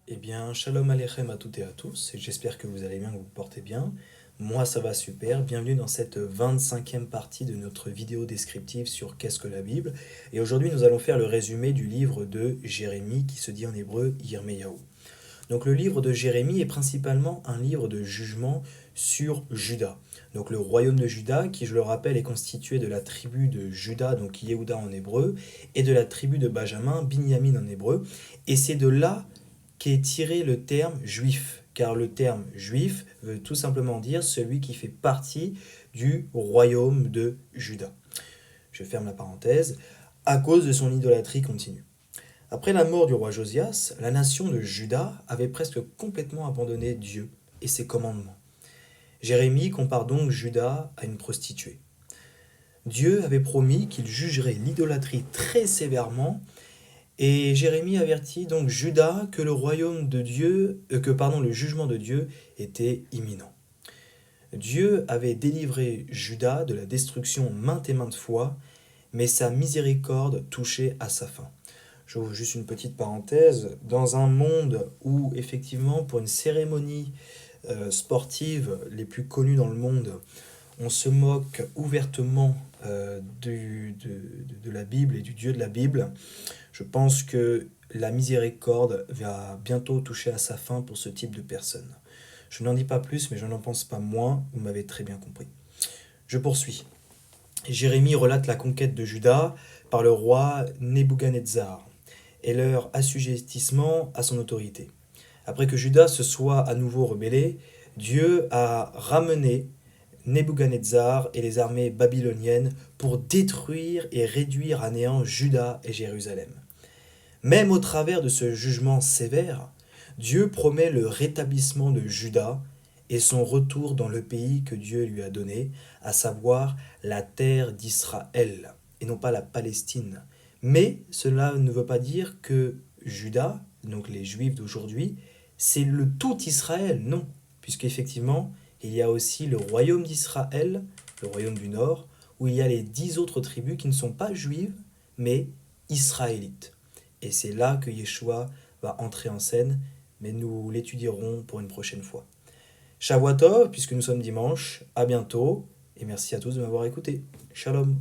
Eh bien, shalom aleichem à toutes et à tous, et j'espère que vous allez bien, que vous vous portez bien. Moi, ça va super. Bienvenue dans cette 25e partie de notre vidéo descriptive sur qu'est-ce que la Bible. Et aujourd'hui, nous allons faire le résumé du livre de Jérémie, qui se dit en hébreu Yirmeyahu. Donc, le livre de Jérémie est principalement un livre de jugement sur Juda. Donc, le royaume de Juda, qui, je le rappelle, est constitué de la tribu de Juda, donc Yehuda en hébreu, et de la tribu de Benjamin, Binyamin en hébreu. Et c'est de là qu'est tiré le terme juif, car le terme juif veut tout simplement dire celui qui fait partie du royaume de Juda. Je ferme la parenthèse, à cause de son idolâtrie continue. Après la mort du roi Josias, la nation de Juda avait presque complètement abandonné Dieu et ses commandements. Jérémie compare donc Juda à une prostituée. Dieu avait promis qu'il jugerait l'idolâtrie très sévèrement. Et Jérémie avertit donc Juda que le jugement de Dieu était imminent. Dieu avait délivré Juda de la destruction maintes et maintes fois, mais sa miséricorde touchait à sa fin. J'ouvre juste une petite parenthèse. Dans un monde où, effectivement, pour une cérémonie sportive les plus connues dans le monde, on se moque ouvertement de la Bible et du Dieu de la Bible, je pense que la miséricorde va bientôt toucher à sa fin pour ce type de personnes. Je n'en dis pas plus, mais je n'en pense pas moins, vous m'avez très bien compris. Je poursuis. Jérémie relate la conquête de Juda par le roi Nebuchadnezzar et leur assujettissement à son autorité. Après que Juda se soit à nouveau rebellé, Dieu a ramené Nebuchadnezzar et les armées babyloniennes pour détruire et réduire à néant Juda et Jérusalem. Même au travers de ce jugement sévère, Dieu promet le rétablissement de Juda et son retour dans le pays que Dieu lui a donné, à savoir la terre d'Israël, et non pas la Palestine. Mais cela ne veut pas dire que Juda, donc les Juifs d'aujourd'hui, c'est le tout Israël, non, puisqu'effectivement, il y a aussi le royaume d'Israël, le royaume du Nord, où il y a les 10 autres tribus qui ne sont pas juives, mais israélites. Et c'est là que Yeshua va entrer en scène, mais nous l'étudierons pour une prochaine fois. Shavuot Tov, puisque nous sommes dimanche, à bientôt, et merci à tous de m'avoir écouté. Shalom.